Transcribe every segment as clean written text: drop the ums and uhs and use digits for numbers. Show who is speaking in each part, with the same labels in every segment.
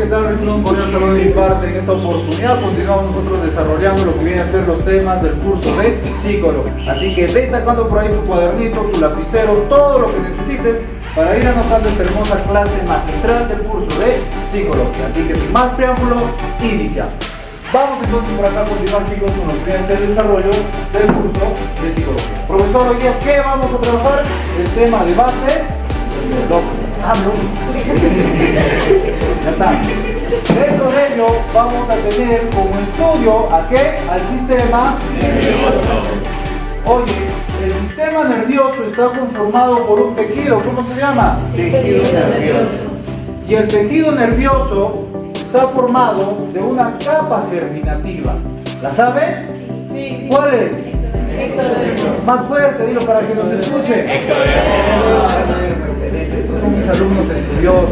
Speaker 1: ¿qué tal? Reciban un cordial saludo de mi parte. En esta oportunidad continuamos nosotros desarrollando lo que vienen a ser los temas del curso de psicología. Así que ve sacando por ahí tu cuadernito, tu lapicero, todo lo que necesites para ir anotando esta hermosa clase magistral del curso de psicología. Así que sin más preámbulo, iniciamos. Vamos entonces por acá a continuar, chicos, con lo que viene a ser el desarrollo del curso de psicología. Profesor, hoy día, ¿qué vamos a trabajar? El tema de bases lógicas. Ya está. Dentro de ello vamos a tener como estudio ¿a qué? Al sistema nervioso. Oye, el sistema nervioso está conformado por un tejido, ¿cómo se llama? Tejido nervioso. Y el tejido nervioso está formado de una capa germinativa. ¿La sabes?
Speaker 2: Sí.
Speaker 1: ¿Cuál es?
Speaker 2: Ectodermo.
Speaker 1: Más fuerte, dilo para que nos escuche.
Speaker 2: Ectodermo.
Speaker 1: Excelente, estos son mis alumnos estudiosos.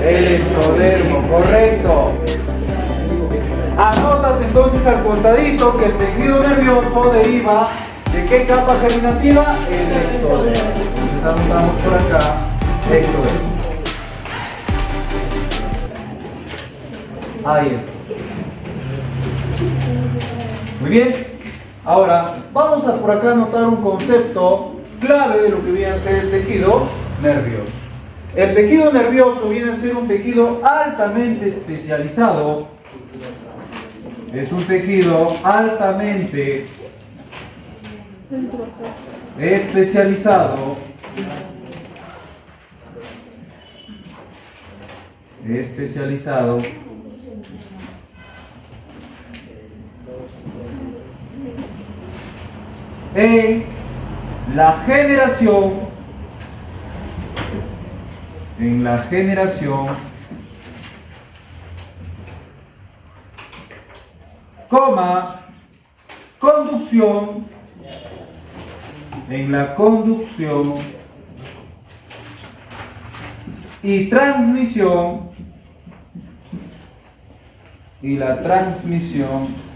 Speaker 1: El ectodermo, correcto. Anotas entonces al costadito que el tejido nervioso deriva de qué capa germinativa? El ectodermo. Entonces anotamos por acá ectodermo. Ahí está. Muy bien. Ahora, vamos a por acá anotar un concepto clave de lo que viene a ser el tejido nervioso. El tejido nervioso viene a ser un tejido altamente especializado. Es un tejido altamente especializado. En la generación, conducción, en la conducción y transmisión,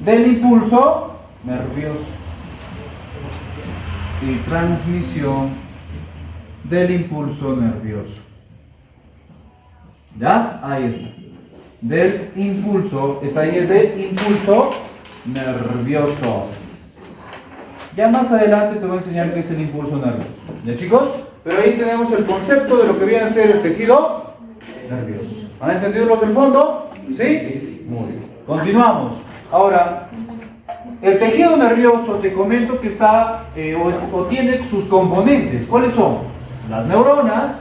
Speaker 1: del impulso nervioso. Y transmisión del impulso nervioso. ¿Ya? Ahí está. Del impulso, está ahí, es del impulso nervioso. Ya más adelante te voy a enseñar qué es el impulso nervioso. ¿Ya, chicos? Pero ahí tenemos el concepto de lo que viene a ser el tejido nervioso. ¿Han entendido los del fondo? ¿Sí? Muy bien. Continuamos. Ahora, el tejido nervioso, te comento que está o tiene sus componentes. ¿Cuáles son? Las neuronas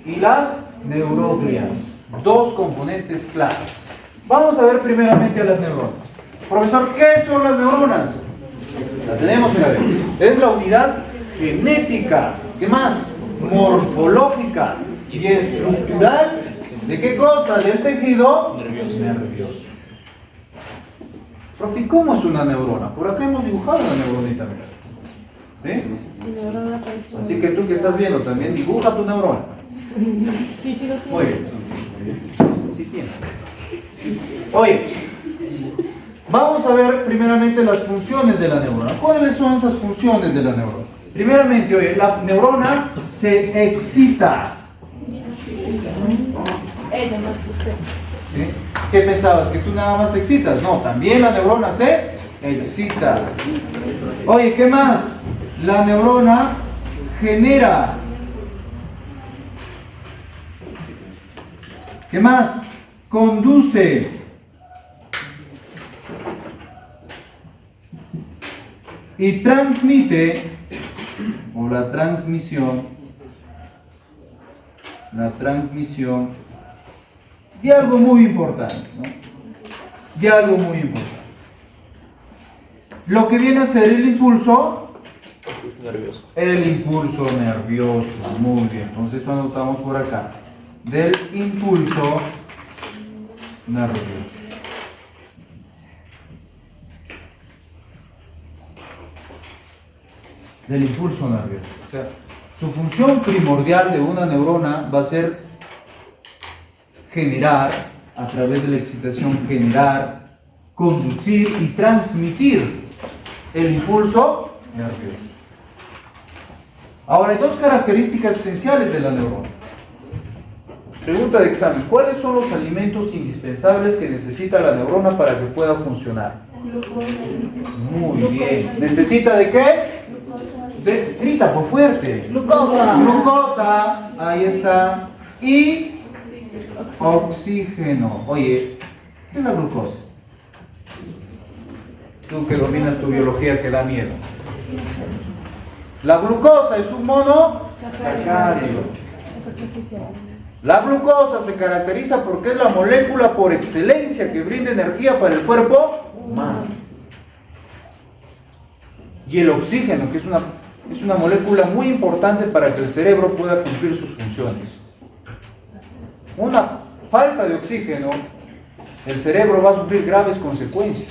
Speaker 1: y las neuroglias. Dos componentes claves. Vamos a ver primeramente a las neuronas. Profesor, ¿qué son las neuronas? La tenemos en la vez. Es la unidad genética. ¿Qué más? Morfológica y estructural. ¿De qué cosa? Del tejido nervioso. Profe, ¿cómo es una neurona? Por acá hemos dibujado una neuronita, mira. ¿Sí? Así que tú que estás viendo también, dibuja tu neurona.
Speaker 2: Sí, sí lo tiene.
Speaker 1: Muy bien. Sí tiene. Oye, vamos a ver primeramente las funciones de la neurona. ¿Cuáles son esas funciones de la neurona? Primeramente, oye, la neurona se excita.
Speaker 2: Ella más que usted.
Speaker 1: ¿Sí? ¿Qué pensabas? ¿Que tú nada más te excitas? No, también la neurona se excita. Oye, ¿qué más? La neurona genera. ¿Qué más? Conduce. Y transmite, o la transmisión de algo muy importante, ¿no? De algo muy importante. Lo que viene a ser el impulso nervioso. El impulso nervioso, muy bien. Entonces eso anotamos por acá. Del impulso nervioso. Del impulso nervioso. O sea, su función primordial de una neurona va a ser generar, a través de la excitación, generar, conducir y transmitir el impulso nervioso. Ahora, hay dos características esenciales de la neurona. Pregunta de examen. ¿Cuáles son los alimentos indispensables que necesita la neurona para que pueda funcionar? Muy bien. ¿Necesita de qué? Grita por fuerte.
Speaker 2: Glucosa.
Speaker 1: Glucosa. Ahí está. Y oxígeno. Oye, ¿qué es la glucosa? Tú que dominas tu biología que da miedo. La glucosa es un monosacárido. La glucosa se caracteriza porque es la molécula por excelencia que brinda energía para el cuerpo humano. Y el oxígeno, que es una molécula muy importante para que el cerebro pueda cumplir sus funciones. Una falta de oxígeno, el cerebro va a sufrir graves consecuencias.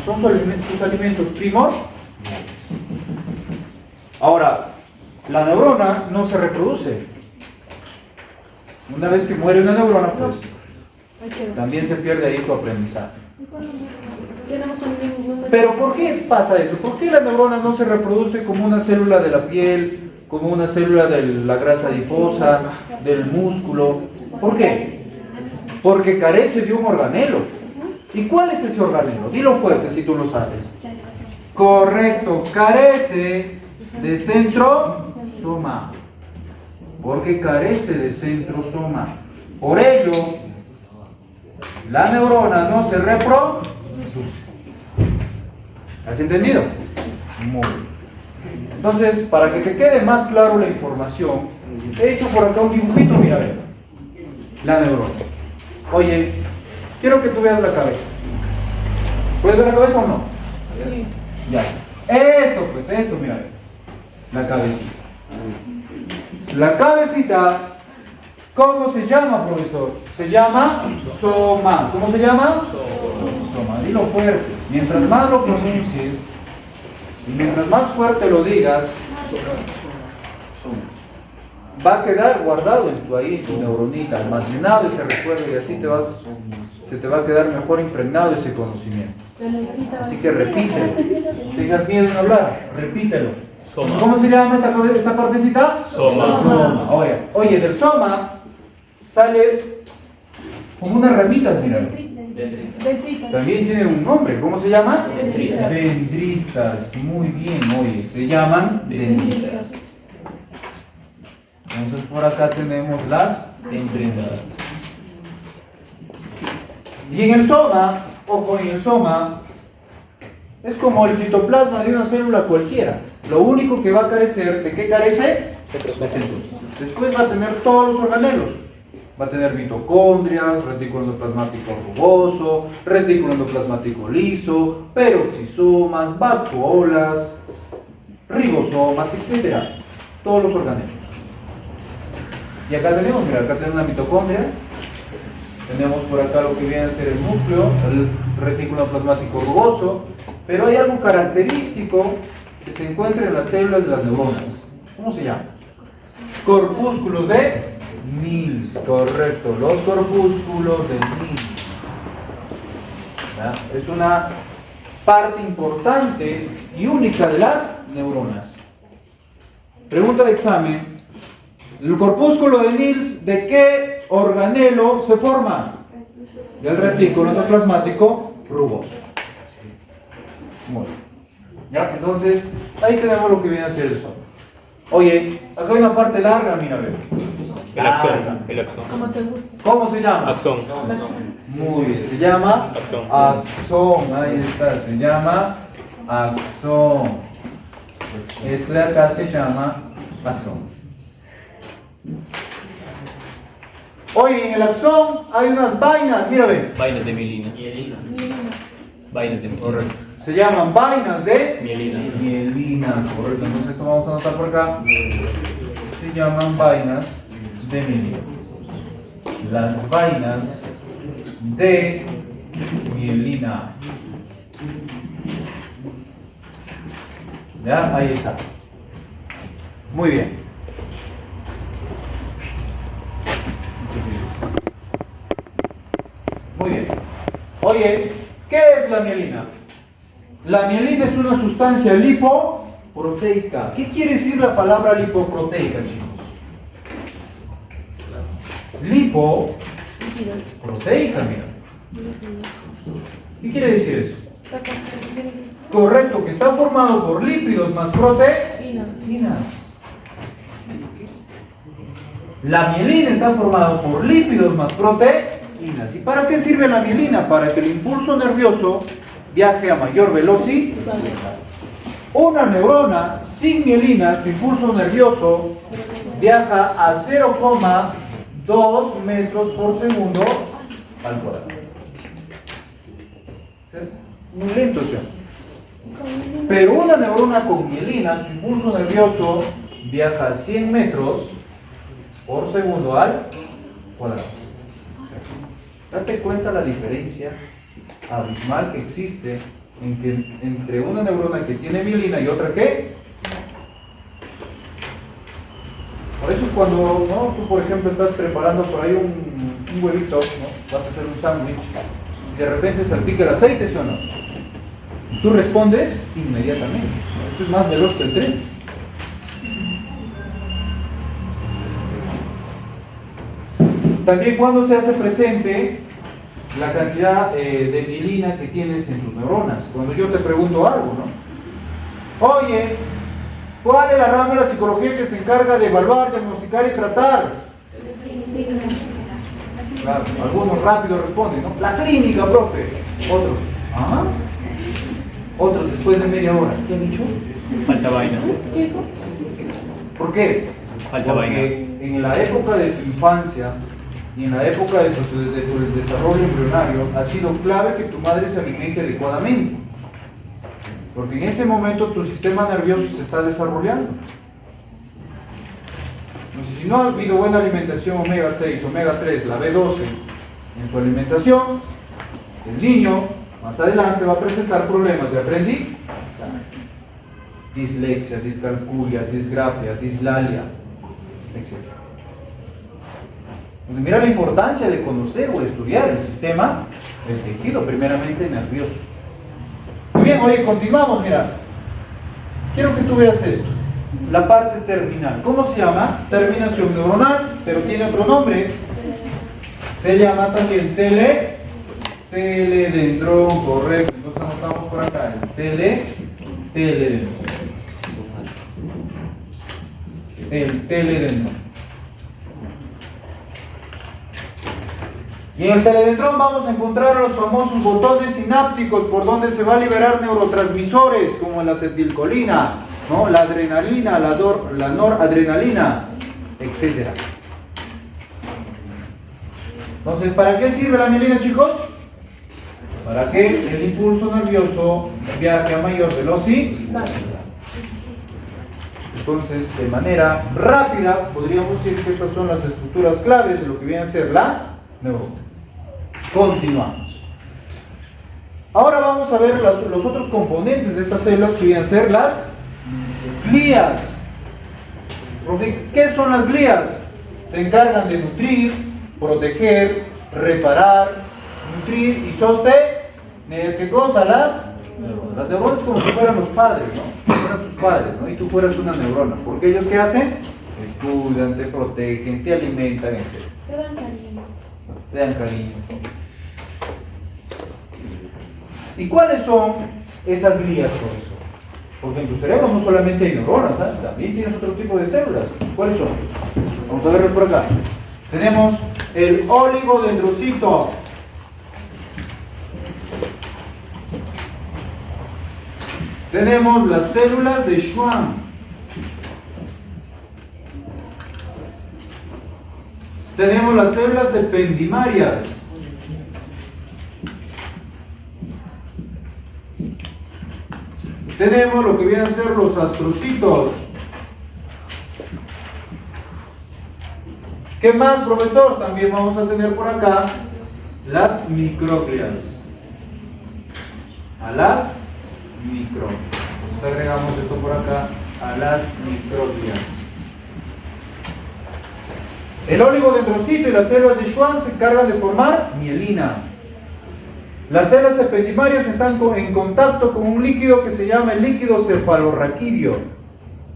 Speaker 1: Son sus alimentos primordiales. Ahora, la neurona no se reproduce. Una vez que muere una neurona, pues también se pierde ahí tu aprendizaje. Pero ¿por qué pasa eso? ¿Por qué la neurona no se reproduce como una célula de la piel, como una célula de la grasa adiposa, del músculo? ¿Por qué? Porque carece de un organelo. ¿Y cuál es ese organelo? Dilo fuerte si tú lo sabes. Correcto, carece de centrosoma. Porque carece de centrosoma. Por ello, la neurona no se reproduce. ¿Has entendido? Muy bien. Entonces, para que te quede más claro la información, he hecho por acá un dibujito, mira, ve. La neurona. Oye, quiero que tú veas la cabeza. ¿Puedes ver la cabeza o no?
Speaker 2: Sí.
Speaker 1: Ya. Esto, mira, ve. La cabecita. La cabecita, ¿cómo se llama, profesor? Se llama soma. ¿Cómo se llama? Soma. Dilo fuerte. Mientras más lo pronuncies y mientras más fuerte lo digas, va a quedar guardado en tu neuronita, almacenado ese recuerdo y así se te va a quedar mejor impregnado ese conocimiento. Así que repítelo. Tengas miedo en hablar, repítelo.
Speaker 3: Soma.
Speaker 1: ¿Cómo se llama esta partecita?
Speaker 3: Soma.
Speaker 1: Soma. Oye, del soma sale como unas ramitas, mira. También tiene un nombre. ¿Cómo se llama?
Speaker 2: Dendritas.
Speaker 1: Dendritas. Muy bien, oye. Se llaman dendritas. Entonces por acá tenemos las dendritas. Y en el soma, ojo, en el soma es como el citoplasma de una célula cualquiera. Lo único que va a carecer, ¿de qué carece? De centrosoma. Después va a tener todos los organelos. Va a tener mitocondrias, retículo endoplasmático rugoso, retículo endoplasmático liso, peroxisomas, vacuolas, ribosomas, etc. Todos los organelos. Y acá tenemos, mira, acá tenemos una mitocondria. Tenemos por acá lo que viene a ser el núcleo, el retículo endoplasmático rugoso. Pero hay algo característico que se encuentra en las células de las neuronas. ¿Cómo se llama? Corpúsculos de Nils, correcto, los corpúsculos de Nils. ¿Ya? Es una parte importante y única de las neuronas. Pregunta de examen. ¿El corpúsculo de Nils de qué organelo se forma? Del retículo endoplasmático rugoso. Muy bien. ¿Ya? Entonces, ahí tenemos lo que viene a ser el sol. Oye, acá hay una parte larga, mira, ve.
Speaker 3: El axón. El axón.
Speaker 2: Como te gusta.
Speaker 1: ¿Cómo se llama?
Speaker 3: Axón.
Speaker 1: Muy bien, se llama
Speaker 3: Axón.
Speaker 1: axón. Ahí está, se llama axón. Esto de acá se llama axón. Oye, en el axón hay unas vainas, mira, ve.
Speaker 3: Vainas de mielina. Vainas de mielina.
Speaker 1: Correcto. Se llaman vainas de
Speaker 3: Mielina.
Speaker 1: mielina, correcto. Entonces esto vamos a anotar por acá. Se llaman vainas de mielina. Las vainas de mielina. ¿Ya? Ahí está. Muy bien. Muy bien. Oye, ¿qué es la mielina? La mielina es una sustancia lipoproteica. ¿Qué quiere decir la palabra lipoproteica, chicos? lipoproteica, mira. ¿Qué quiere decir eso? Correcto, que está formado por lípidos más proteínas. La mielina está formada por lípidos más proteínas. ¿Y para qué sirve la mielina? Para que el impulso nervioso viaje a mayor velocidad. Una neurona sin mielina, su impulso nervioso viaja a 0,2 metros por segundo al cuadrado. Muy lento, ¿sí? Pero una neurona con mielina, su impulso nervioso viaja a 100 metros por segundo al cuadrado. Date cuenta la diferencia abismal que existe entre una neurona que tiene mielina y otra que. Por eso es cuando, ¿no? Tú, por ejemplo, estás preparando por ahí un huevito, ¿no? Vas a hacer un sándwich y de repente salpica el aceite, ¿sí o no? Y tú respondes inmediatamente. Esto es más veloz que el tren. También cuando se hace presente la cantidad de mielina que tienes en tus neuronas. Cuando yo te pregunto algo, ¿no? Oye, ¿cuál es la rama de la psicología que se encarga de evaluar, diagnosticar y tratar? Claro, algunos rápido responden, ¿no? La clínica, profe. Otros, ¿ah? Otros después de media hora. ¿Qué han dicho?
Speaker 3: Falta vaina.
Speaker 1: ¿Por qué?
Speaker 3: Falta vaina.
Speaker 1: Porque en la época de tu infancia y en la época de tu desarrollo embrionario ha sido clave que tu madre se alimente adecuadamente. Porque en ese momento tu sistema nervioso se está desarrollando. Entonces, si no ha habido buena alimentación omega 6, omega 3, la B12 en su alimentación, el niño más adelante va a presentar problemas de aprendizaje. Dislexia, discalculia, disgrafia, dislalia, etc. Entonces, mira la importancia de conocer o estudiar el sistema del tejido, primeramente nervioso. Muy bien, oye, continuamos, mira. Quiero que tú veas esto. La parte terminal. ¿Cómo se llama? Terminación neuronal, pero tiene otro nombre. Se llama también teledendrón, correcto. Entonces anotamos por acá el teledendrón. El teledendrón. Y en el teledendrón vamos a encontrar los famosos botones sinápticos por donde se va a liberar neurotransmisores como la acetilcolina, ¿no? La adrenalina, la noradrenalina, etc. Entonces, ¿para qué sirve la mielina, chicos? Para que el impulso nervioso viaje a mayor velocidad. Entonces, de manera rápida, podríamos decir que estas son las estructuras claves de lo que viene a ser la neurona. Continuamos. Ahora vamos a ver los otros componentes de estas células que vienen a ser las glías. ¿Qué son las glías? Se encargan de nutrir, proteger, reparar, nutrir y sostener. ¿Qué cosa? Las neuronas, como si fueran los padres, ¿no? Si fueran tus padres, ¿no? Y tú fueras una neurona. Porque ellos, ¿qué hacen? Estudian, te protegen, te alimentan, etc. Te dan cariño. ¿Y cuáles son esas glías, profesor? Porque en tu cerebro no solamente hay neuronas, ¿eh? También tienes otro tipo de células. ¿Cuáles son? Vamos a verlos por acá. Tenemos el oligodendrocito. Tenemos las células de Schwann. Tenemos las células ependimarias. Tenemos lo que vienen a ser los astrocitos. ¿Qué más, profesor? También vamos a tener por acá las microglias. A las microglias. Entonces agregamos esto por acá a las microglias. El oligodendrocito y las células de Schwann se encargan de formar mielina. Las células ependimarias están en contacto con un líquido que se llama el líquido cefalorraquídeo.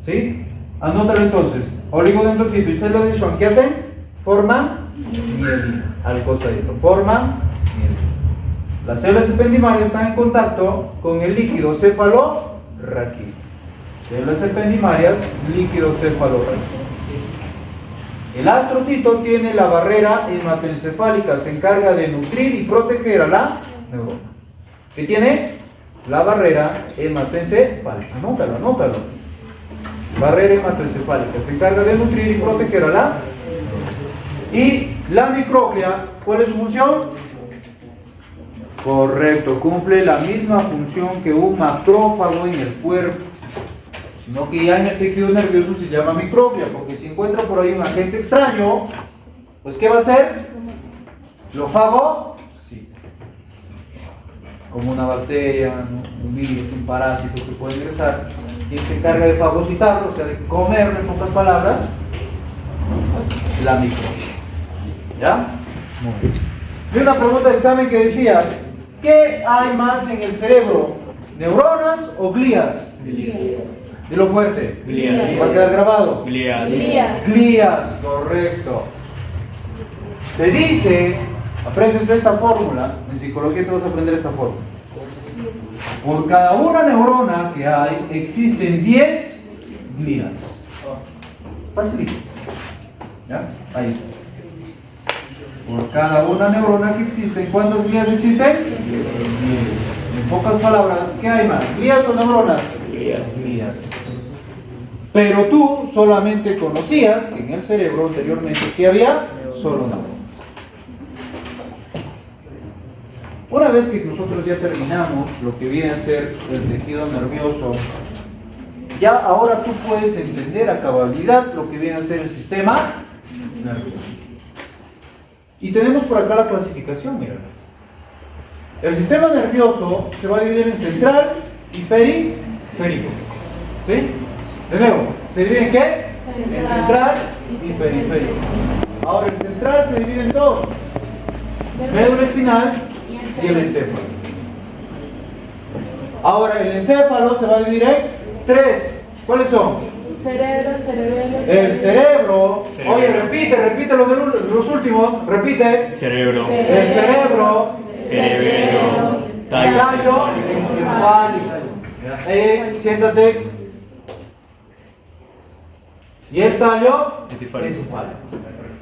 Speaker 1: ¿Sí? Anótalo entonces. Oligodendrocito y células de Schwann, ¿qué hacen? Forman mielina al costadito. Forman mielina. Las células ependimarias están en contacto con el líquido cefalorraquídeo. Células ependimarias, líquido cefalorraquídeo. El astrocito tiene la barrera hematoencefálica, se encarga de nutrir y proteger a la neurona. ¿Qué tiene? La barrera hematoencefálica. Anótalo, anótalo. Barrera hematoencefálica, se encarga de nutrir y proteger a la neurona. Y la microglia, ¿cuál es su función? Correcto, cumple la misma función que un macrófago en el cuerpo. Sino que ya en el tejido nervioso se llama microglia, porque si encuentra por ahí un agente extraño, pues ¿qué va a hacer? ¿Lo fago? Sí. Como una bacteria, un virus, un parásito que puede ingresar. ¿Quién se encarga de fagocitarlo? O sea, de comerlo, en pocas palabras, la microglia. ¿Ya? Muy bien. Vi una pregunta de examen que decía, ¿qué hay más en el cerebro? ¿Neuronas o glías? Dilo fuerte.
Speaker 3: Glías.
Speaker 1: Va a quedar grabado.
Speaker 3: Glías.
Speaker 1: Glías, correcto. Se dice, aprende esta fórmula, en psicología te vas a aprender esta fórmula. Por cada una neurona que hay, existen 10 glías. Facilito. ¿Ya? Ahí está. Por cada una neurona que existe, ¿cuántas glías existen? 10. En pocas palabras, ¿qué hay más? ¿Glías o neuronas? Glías. Pero tú solamente conocías que en el cerebro anteriormente que había solo neuronas. Una vez que nosotros ya terminamos lo que viene a ser el tejido nervioso, ya ahora tú puedes entender a cabalidad lo que viene a ser el sistema nervioso. Y tenemos por acá la clasificación, mira. El sistema nervioso se va a dividir en central y periférico. ¿Sí? De nuevo, ¿se divide en qué? En central y periférico. Ahora, el central se divide en dos: médula espinal y el encéfalo. Ahora, el encéfalo se va a dividir en tres. ¿Cuáles son?
Speaker 2: Cerebro, cerebelo.
Speaker 1: El cerebro. Oye, repite los últimos. Repite.
Speaker 3: Cerebro.
Speaker 1: El cerebro.
Speaker 3: Cerebelo.
Speaker 1: Tallo encefálico. Siéntate. Y el tallo
Speaker 3: Encefálico.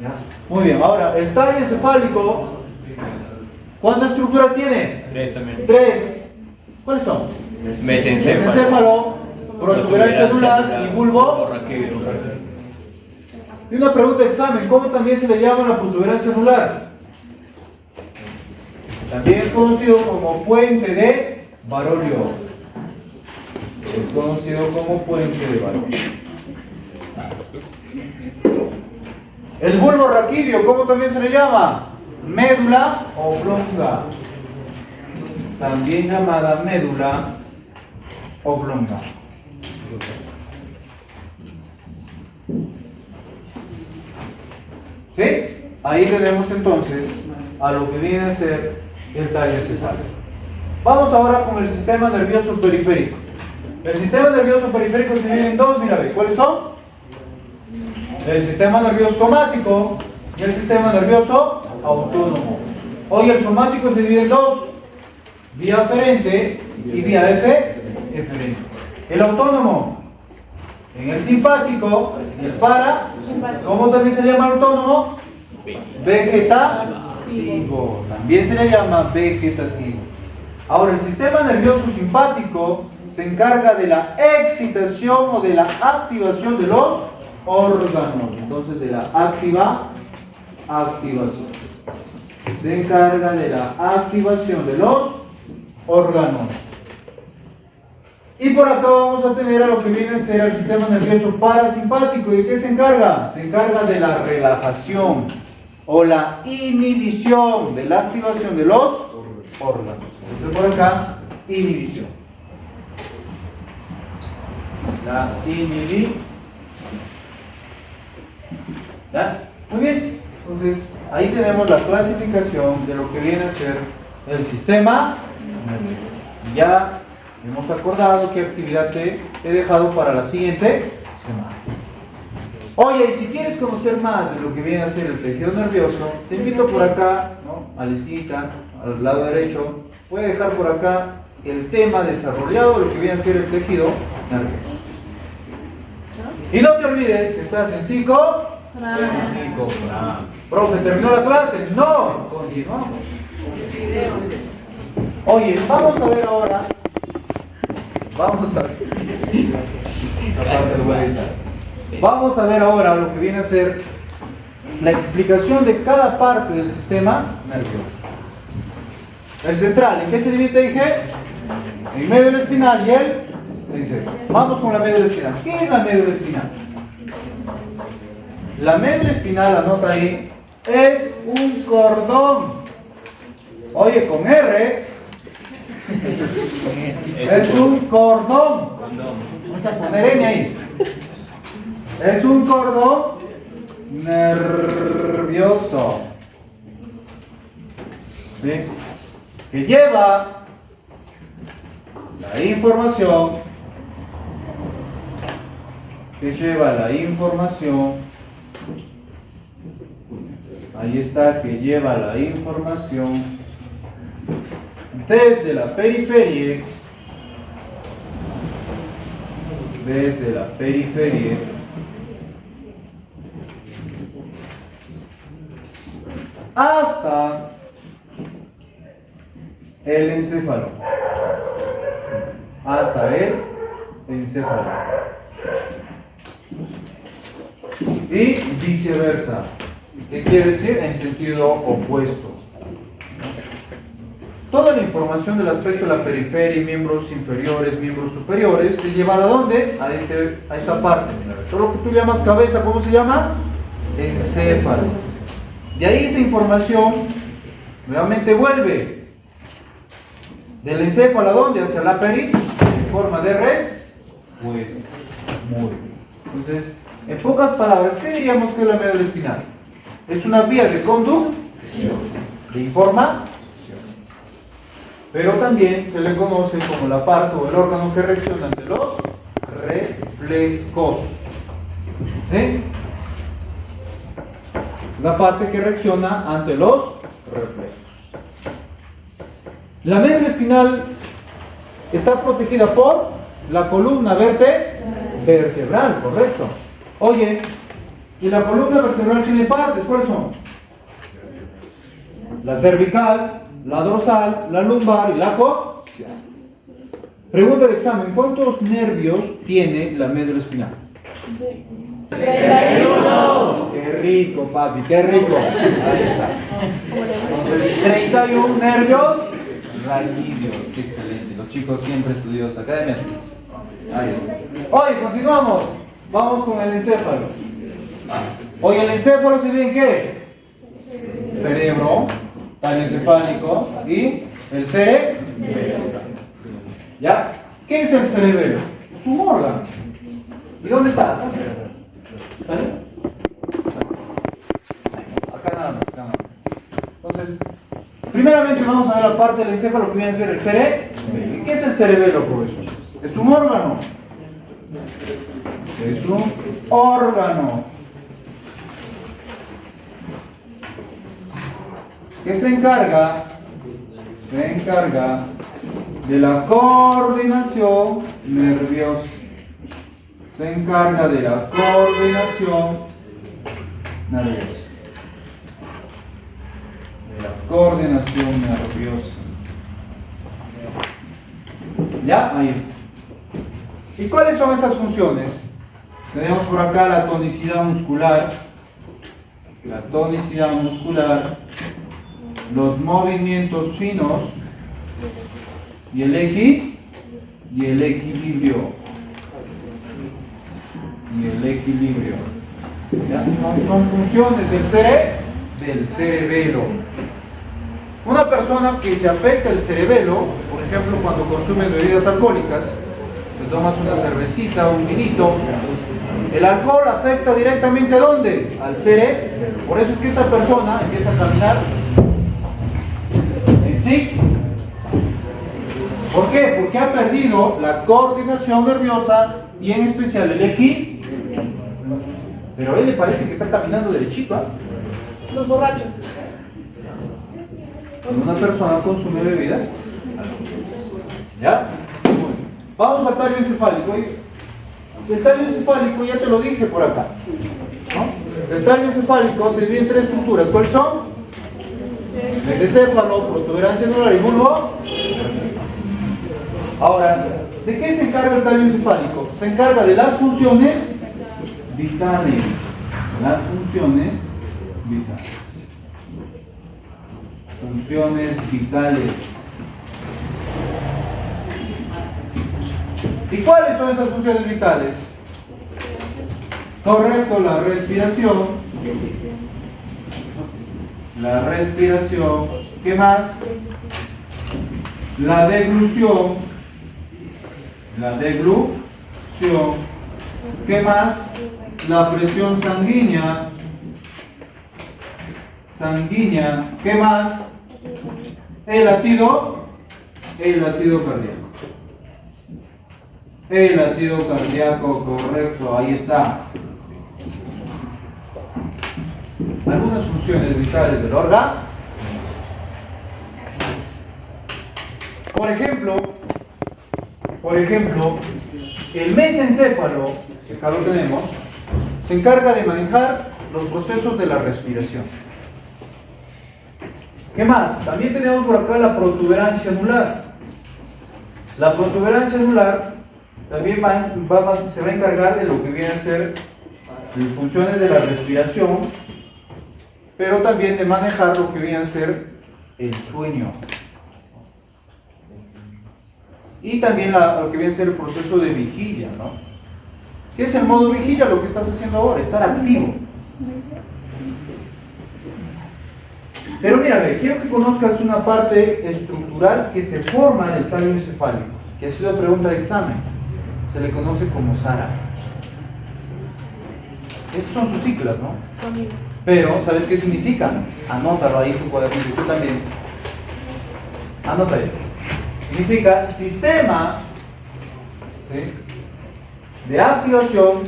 Speaker 1: ¿Ya? Muy bien, ahora el tallo encefálico, ¿cuántas estructuras tiene?
Speaker 3: 3 también.
Speaker 1: 3. ¿Cuáles son? Mesencéfalo, protuberancia celular y bulbo. Y una pregunta de examen, ¿cómo también se le llama la protuberancia celular? También es conocido como puente de Barolio. Es conocido como puente de Barolio. El bulbo raquídeo, ¿cómo también se le llama? Médula oblonga. También llamada médula oblonga. ¿Sí? Ahí tenemos entonces a lo que viene a ser el tallo encefálico. Vamos ahora con el sistema nervioso periférico. El sistema nervioso periférico se divide en dos, mira, ¿cuáles son? El sistema nervioso somático y el sistema nervioso autónomo. Hoy el somático se divide en dos: vía aferente y vía eferente. El autónomo en el simpático y el para. ¿Cómo también se le llama autónomo? Vegetativo. También se le llama vegetativo. Ahora, el sistema nervioso simpático se encarga de la excitación o de la activación de los órganos. Entonces, de la activación. Se encarga de la activación de los órganos. Y por acá vamos a tener a lo que viene a ser el sistema nervioso parasimpático. ¿Y de qué se encarga? Se encarga de la relajación o la inhibición de la activación de los órganos. Entonces por acá, inhibición. La inhibición. ¿Ya? Muy bien. Entonces, ahí tenemos la clasificación de lo que viene a ser el sistema nervioso. Ya hemos acordado qué actividad te he dejado para la siguiente semana. Oye, y si quieres conocer más de lo que viene a ser el tejido nervioso, te invito por acá, ¿no? A la esquina, al lado derecho. Voy a dejar por acá el tema desarrollado de lo que viene a ser el tejido nervioso. Y no te olvides que estás en 5. Profe, ¿terminó la clase? No, continuamos. Oye, vamos a ver ahora. Vamos a ver. Aparte lo voy a editar. Vamos a ver ahora lo que viene a ser la explicación de cada parte del sistema nervioso. El central, ¿en qué se divide? Dije, en médula espinal y el encéfalo. Vamos con la médula espinal. ¿Qué es la médula espinal? La médula espinal, anota ahí, es un cordón. Oye, con R, es un cordón. Vamos a poner N ahí. Es un cordón nervioso, ¿sí? Que lleva la información, ahí está, que lleva la información desde la periferia, hasta el encéfalo. Y viceversa. ¿Qué quiere decir? En sentido opuesto. Toda la información del aspecto de la periferia, miembros inferiores, miembros superiores, se lleva a dónde? A esta parte. Todo lo que tú llamas cabeza, ¿cómo se llama? Encéfalo. De ahí esa información nuevamente vuelve del encéfalo a dónde? Hacia la periferia, en forma de respuesta. Muy bien. Entonces, en pocas palabras, ¿qué diríamos que es la médula espinal? Es una vía de conducción, de información, pero también se le conoce como la parte o el órgano que reacciona ante los reflejos. ¿Sí? La parte que reacciona ante los reflejos. La médula espinal está protegida por la columna vertebral, correcto. Oye, y la columna vertebral tiene partes, ¿cuáles son? La cervical, la dorsal, la lumbar y la coxial. Pregunta de examen, ¿cuántos nervios tiene la médula espinal?
Speaker 2: 31.
Speaker 1: Qué rico, papi, qué rico. Ahí está. Entonces, 31 nervios raquídeos. Qué excelente. Los chicos siempre estudiosos. Academia. Ahí está. Hoy continuamos. Vamos con el encéfalo. Hoy el encéfalo se ve en qué? Cerebro, tallo encefálico y el cerebelo. ¿Ya? ¿Qué es el cerebelo? Es un órgano. ¿Y dónde está? ¿Sale? Acá nada más. Entonces, primeramente vamos a ver la parte del encéfalo que viene a ser el cerebelo. ¿Qué es el cerebelo, profesor? Es un órgano. Es un órgano que se encarga de la coordinación nerviosa. Se encarga de la coordinación nerviosa. ¿Ya? Ahí está. ¿Y cuáles son esas funciones? Tenemos por acá la tonicidad muscular, los movimientos finos y el equilibrio. ¿Ya? Son funciones del cerebelo. Una persona que se afecta el cerebelo, por ejemplo, cuando consumes bebidas alcohólicas, te tomas una cervecita o un vinito, el alcohol afecta directamente ¿a dónde? Al cerebro. Por eso es que esta persona empieza a caminar en sí. ¿Por qué? Porque ha perdido la coordinación nerviosa y en especial el equilibrio. Pero a él le parece que está caminando derechito, ¿ah?
Speaker 2: Los borrachos.
Speaker 1: Cuando una persona consume bebidas, ¿ya? Vamos al tallo encefálico. El tallo encefálico ya te lo dije por acá, ¿no? El tallo encefálico se divide en tres estructuras. ¿Cuáles son? Mesencéfalo, protuberancia anular y bulbo. Ahora, ¿de qué se encarga el tallo encefálico? Se encarga de las funciones vitales. Las funciones vitales. Funciones vitales. ¿Y cuáles son esas funciones vitales? Correcto, la respiración. La respiración. ¿Qué más? La deglución. La deglución. ¿Qué más? La presión sanguínea. Sanguínea. ¿Qué más? El latido cardíaco. El latido cardíaco, correcto, ahí está. Algunas funciones vitales del órgano. Por ejemplo, el mesencéfalo, que acá lo tenemos, se encarga de manejar los procesos de la respiración. ¿Qué más? También tenemos por acá la protuberancia anular. La protuberancia anular también se va a encargar de lo que viene a ser funciones de la respiración, pero también de manejar lo que viene a ser el sueño. Y también lo que viene a ser el proceso de vigilia, ¿no? ¿Qué es el modo vigilia? Lo que estás haciendo ahora, estar activo. Pero mira, quiero que conozcas una parte estructural que se forma en el tallo encefálico, que ha sido pregunta de examen. Se le conoce como SARA. Esas son sus siglas, ¿no? Pero, ¿sabes qué significa? Anótalo ahí en tu cuadernillo, tú también. Anota ahí. Significa sistema, ¿sí?, de activación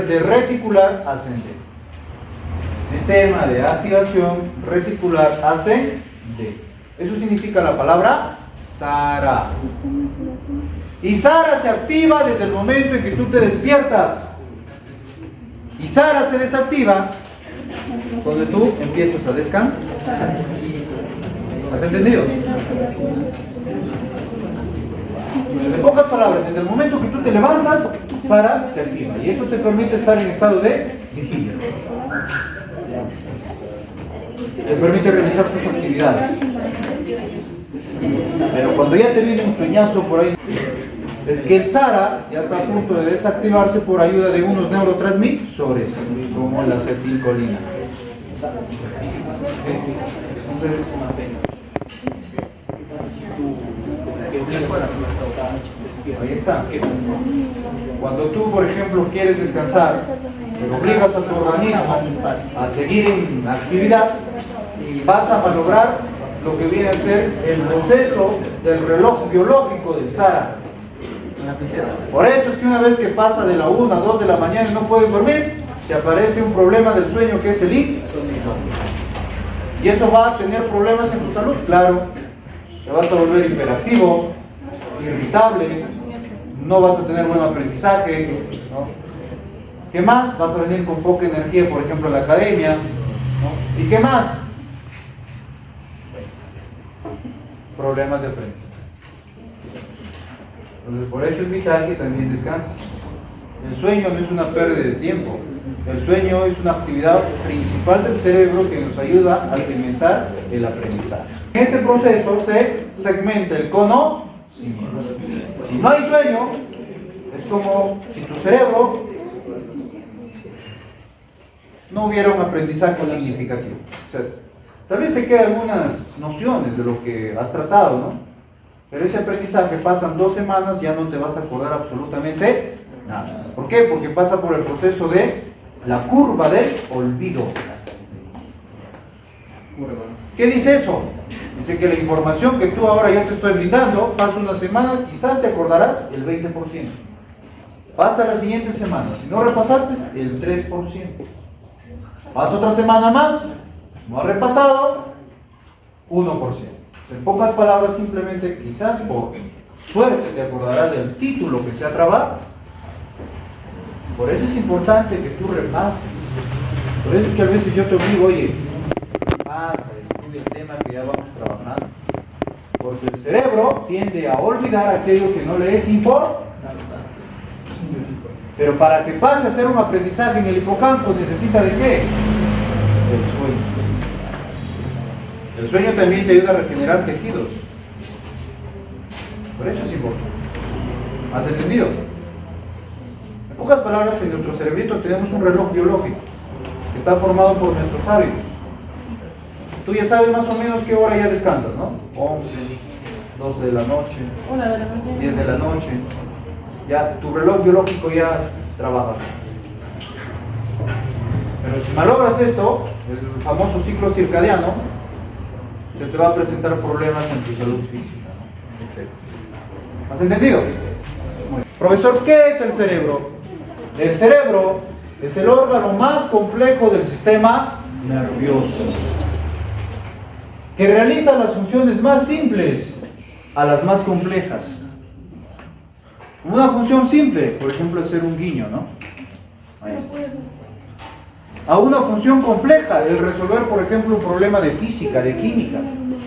Speaker 1: de reticular ascendente. Sistema de activación reticular ascendente. Eso significa la palabra SARA. Y SARA se activa desde el momento en que tú te despiertas. Y SARA se desactiva cuando tú empiezas a descansar. ¿Has entendido? En pocas palabras, desde el momento que tú te levantas, SARA se activa. Y eso te permite estar en estado de vigilia. Te permite realizar tus actividades. Pero cuando ya te viene un sueñazo por ahí, es que el SARA ya está a punto de desactivarse por ayuda de unos neurotransmisores, como la acetilcolina. Entonces, ahí está. Cuando tú, por ejemplo, quieres descansar, pero obligas a tu organismo a seguir en actividad y vas a malograr lo que viene a ser el proceso del reloj biológico del SARA. Por eso es que una vez que pasa de la 1 a 2 de la mañana y no puedes dormir, te aparece un problema del sueño que es el insomnio. Y eso va a tener problemas en tu salud, claro. Te vas a volver hiperactivo, irritable, no vas a tener buen aprendizaje, ¿no? ¿Qué más? Vas a venir con poca energía, por ejemplo, a la academia, ¿no? ¿Y qué más? Problemas de aprendizaje. Entonces, por eso es vital que también descanses. El sueño no es una pérdida de tiempo. El sueño es una actividad principal del cerebro que nos ayuda a segmentar el aprendizaje. En ese proceso se segmenta el conocimiento. Si no hay sueño, es como si tu cerebro no hubiera un aprendizaje significativo. O sea, tal vez te quedan algunas nociones de lo que has tratado, ¿no? Pero ese aprendizaje pasan 2 semanas, ya no te vas a acordar absolutamente nada. ¿Por qué? Porque pasa por el proceso de la curva del olvido. ¿Qué dice eso? Dice que la información que tú ahora yo te estoy brindando, pasa una semana, quizás te acordarás el 20%. Pasa la siguiente semana. Si no repasaste, el 3%. Pasa otra semana más. No has repasado, 1%. En pocas palabras, simplemente, quizás por suerte, te acordarás del título que sea trabajo. Por eso es importante que tú repases. Por eso es que a veces yo te obligo, oye, pasa, estudia el tema que ya vamos trabajando. Porque el cerebro tiende a olvidar aquello que no le es importante. Pero para que pase a hacer un aprendizaje en el hipocampo, ¿necesita de qué? El sueño. El sueño también te ayuda a regenerar tejidos. Por eso es importante. ¿Has entendido? En pocas palabras, en nuestro cerebrito tenemos un reloj biológico que está formado por nuestros hábitos. Tú ya sabes más o menos qué hora ya descansas, ¿no? 11, 12 de la noche,
Speaker 2: 1 de la mañana.
Speaker 1: 10 de la noche. Ya tu reloj biológico ya trabaja. Pero si malogras esto, el famoso ciclo circadiano, se te va a presentar problemas en tu salud física, ¿no? ¿Has entendido? Muy bien. Profesor, ¿qué es el cerebro? El cerebro es el órgano más complejo del sistema nervioso, que realiza las funciones más simples a las más complejas. Una función simple, por ejemplo, es ser un guiño, ¿no? Ahí está. A una función compleja, el resolver, por ejemplo, un problema de física, de química,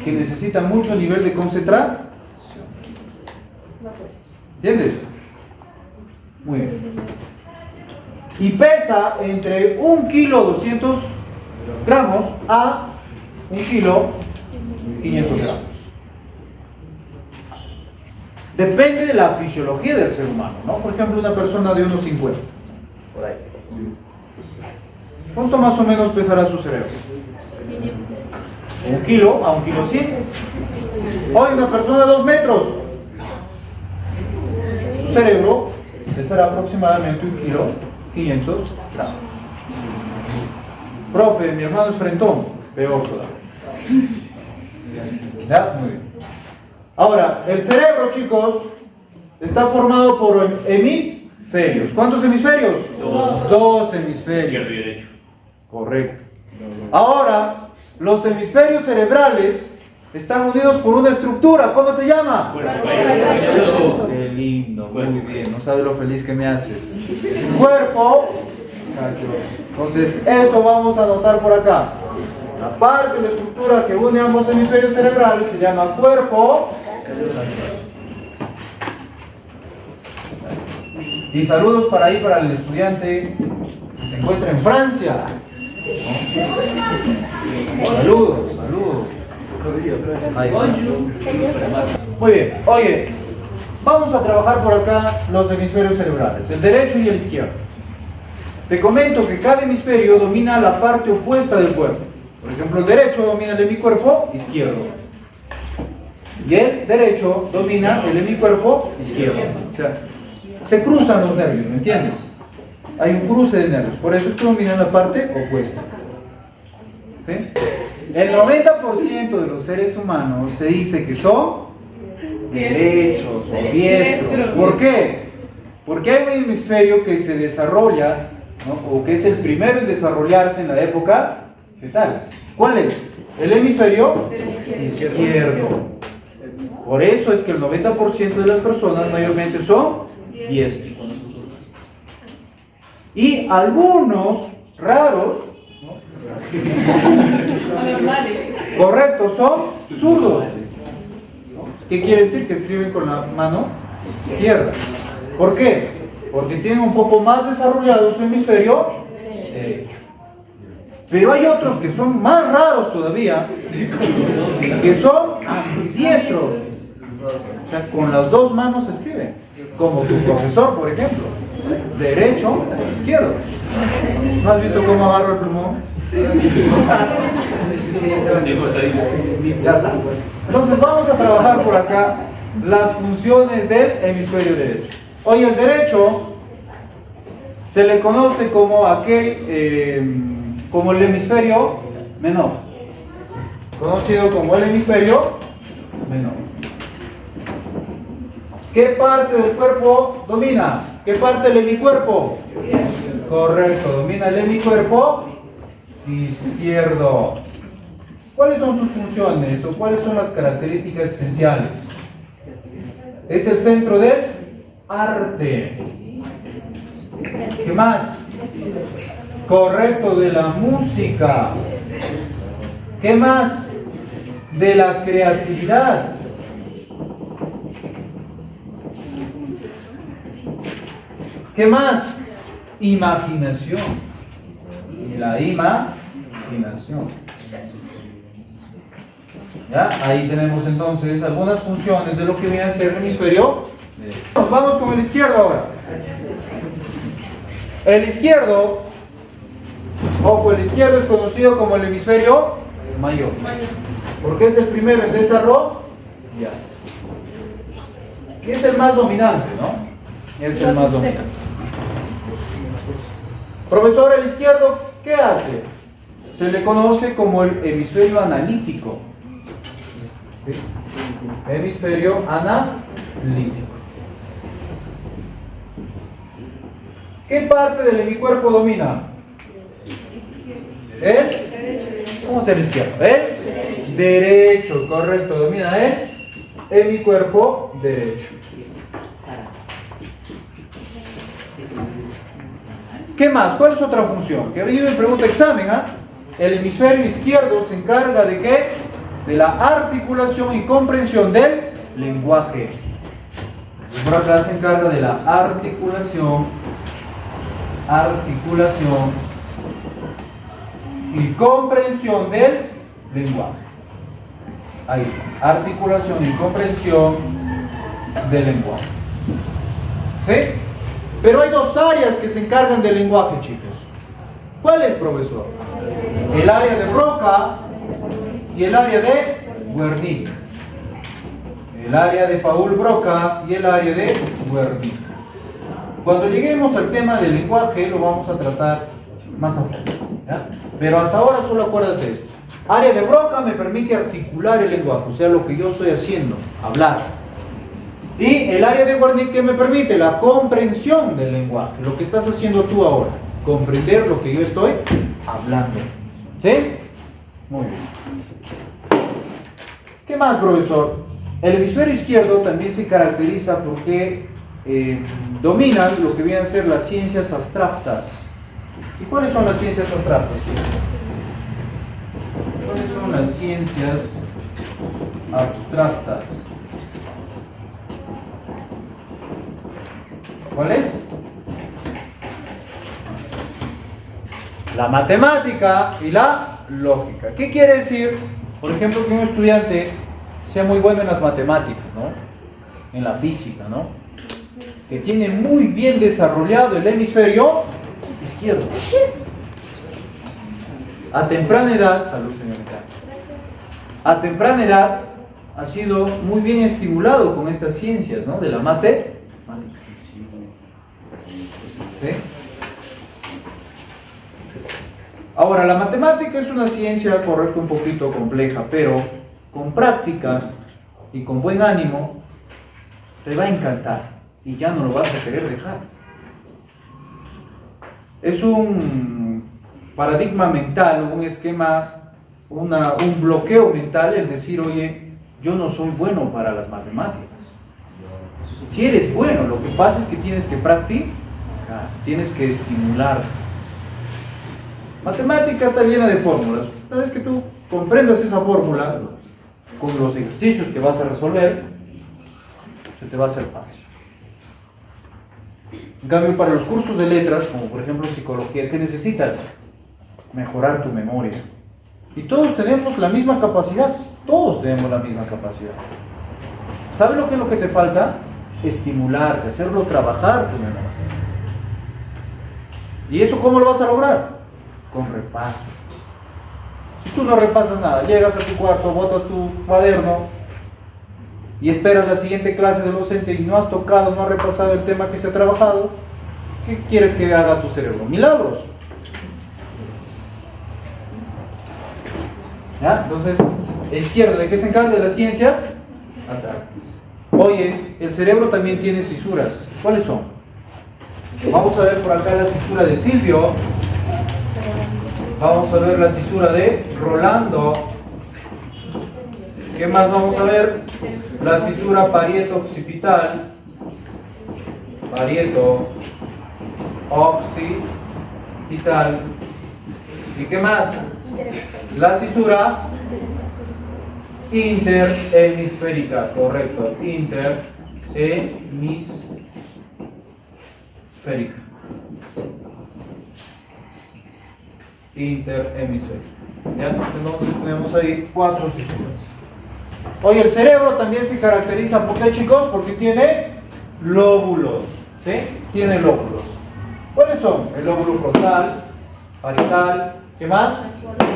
Speaker 1: que necesita mucho nivel de concentración. ¿Entiendes? Muy bien. Y pesa entre 1 kilo 200 gramos a 1 kilo 500 gramos. Depende de la fisiología del ser humano, ¿no? Por ejemplo, una persona de unos 50, por ahí. ¿Cuánto más o menos pesará su cerebro? 1 kilo a 1 kilo 100. Hoy una persona de 2 metros. Su cerebro pesará aproximadamente 1 kilo 500 gramos. Profe, mi hermano es frentón. Peor todavía. ¿Ya? Muy bien. Ahora, el cerebro, chicos, está formado por hemisferios. ¿Cuántos hemisferios? 2 hemisferios.
Speaker 3: Izquierdo y derecho.
Speaker 1: Correcto. Ahora, los hemisferios cerebrales están unidos por una estructura. ¿Cómo se llama?
Speaker 3: Cuerpo.
Speaker 1: Qué lindo, muy bien. No sabes lo feliz que me haces. Cuerpo calloso. Entonces, eso vamos a anotar por acá. La parte de la estructura que une ambos hemisferios cerebrales se llama cuerpo calloso. Y saludos para ahí, para el estudiante que se encuentra en Francia. Saludos, saludos. Ahí está. Muy bien, oye, vamos a trabajar por acá los hemisferios cerebrales, el derecho y el izquierdo. Te comento que cada hemisferio domina la parte opuesta del cuerpo. Por ejemplo, el derecho domina el hemicuerpo izquierdo. Y el derecho domina el hemicuerpo izquierdo. O sea, se cruzan los nervios, ¿me entiendes? Hay un cruce de nervios, por eso es que dominan la parte opuesta. ¿Sí? El 90% de los seres humanos se dice que son derechos o diestros. ¿Por qué? Porque hay un hemisferio que se desarrolla, ¿no? O que es el primero en desarrollarse en la época fetal. ¿Cuál es? El hemisferio izquierdo. Por eso es que el 90% de las personas mayormente son diestros. Y algunos raros, correctos, son zurdos. ¿Qué quiere decir? Que escriben con la mano izquierda. ¿Por qué? Porque tienen un poco más desarrollado su hemisferio derecho. Pero hay otros que son más raros todavía, que son ambidiestros. O sea, con las dos manos escriben. Como tu profesor, por ejemplo. Derecho o izquierdo. ¿No has visto cómo agarro el plumón? Ya está. Entonces vamos a trabajar por acá las funciones del hemisferio derecho. Hoy el derecho se le conoce como como el hemisferio menor, conocido como el hemisferio menor. ¿Qué parte del cuerpo domina? ¿Qué parte del hemicuerpo? Correcto, domina el hemicuerpo izquierdo. ¿Cuáles son sus funciones o cuáles son las características esenciales? Es el centro del arte. ¿Qué más? Correcto, de la música. ¿Qué más? De la creatividad. ¿Qué más? Imaginación. La imaginación. ¿Ya? Ahí tenemos entonces algunas funciones de lo que viene a ser el hemisferio derecho. Vamos con el izquierdo ahora. El izquierdo, ojo, el izquierdo es conocido como el hemisferio mayor, porque es el primero en desarrollo y es el más dominante, ¿no? Es el más dominante. Profesor, el izquierdo, ¿qué hace? Se le conoce como el hemisferio analítico. ¿Sí? Hemisferio analítico. ¿Qué parte del hemicuerpo domina? ¿El? ¿Cómo es el izquierdo? ¿El? Derecho, correcto, domina el hemicuerpo derecho. ¿Qué más? ¿Cuál es otra función? Que ha venido en pregunta examen, ¿ah? El hemisferio izquierdo se encarga de ¿qué? De la articulación y comprensión del lenguaje. Por acá se encarga de la articulación y comprensión del lenguaje. Ahí está, articulación y comprensión del lenguaje. ¿Sí? Pero hay dos áreas que se encargan del lenguaje, chicos. ¿Cuál es, profesor? El área de Broca y el área de Wernicke. El área de Paul Broca y el área de Wernicke. Cuando lleguemos al tema del lenguaje lo vamos a tratar más a fondo, ¿ya? Pero hasta ahora solo acuérdate de esto. Área de Broca me permite articular el lenguaje, o sea, lo que yo estoy haciendo, hablar. Y el área de Wernicke que me permite la comprensión del lenguaje, lo que estás haciendo tú ahora, comprender lo que yo estoy hablando. ¿Sí? Muy bien. ¿Qué más, profesor? El hemisferio izquierdo también se caracteriza porque dominan lo que vienen a ser las ciencias abstractas. ¿Y cuáles son las ciencias abstractas? ¿Cuáles son las ciencias abstractas? ¿Cuál es? La matemática y la lógica. ¿Qué quiere decir? Por ejemplo, que un estudiante sea muy bueno en las matemáticas, ¿no? En la física, ¿no? Que tiene muy bien desarrollado el hemisferio izquierdo. A temprana edad, salud señorita, a temprana edad ha sido muy bien estimulado con estas ciencias, ¿no? De la matemática. ¿Sí? Ahora, la matemática es una ciencia, correcto, un poquito compleja, pero con práctica y con buen ánimo te va a encantar y ya no lo vas a querer dejar. Es un paradigma mental, un esquema, un bloqueo mental el decir, oye, yo no soy bueno para las matemáticas. Si eres bueno, lo que pasa es que tienes que practicar, tienes que estimular. Matemática está llena de fórmulas. Una vez que tú comprendas esa fórmula con los ejercicios que vas a resolver, se te va a hacer fácil. En cambio, para los cursos de letras, como por ejemplo psicología, ¿qué necesitas? Mejorar tu memoria. Y todos tenemos la misma capacidad. Todos tenemos la misma capacidad. ¿Sabes lo que te falta? Estimularte, hacerlo trabajar tu memoria. ¿Y eso cómo lo vas a lograr? Con repaso. Si tú no repasas nada, llegas a tu cuarto, botas tu cuaderno y esperas la siguiente clase del docente y no has tocado, no has repasado el tema que se ha trabajado, ¿qué quieres que haga tu cerebro? Milagros. ¿Ya? Entonces, el izquierdo, ¿de qué se encarga? De las ciencias abstractas. Oye, el cerebro también tiene cisuras. ¿Cuáles son? Vamos a ver por acá la cisura de Silvio. Vamos a ver la cisura de Rolando. ¿Qué más vamos a ver? La cisura parieto-occipital. Parieto-occipital. ¿Y qué más? La cisura interhemisférica. Correcto. Interhemisférica. Interhemisférica. ¿Ya? Entonces tenemos ahí 4 cisuras. Oye, el cerebro también se caracteriza, ¿por qué, chicos? Porque tiene lóbulos, ¿sí? Tiene lóbulos. ¿Cuáles son? El lóbulo frontal, parietal, ¿qué más?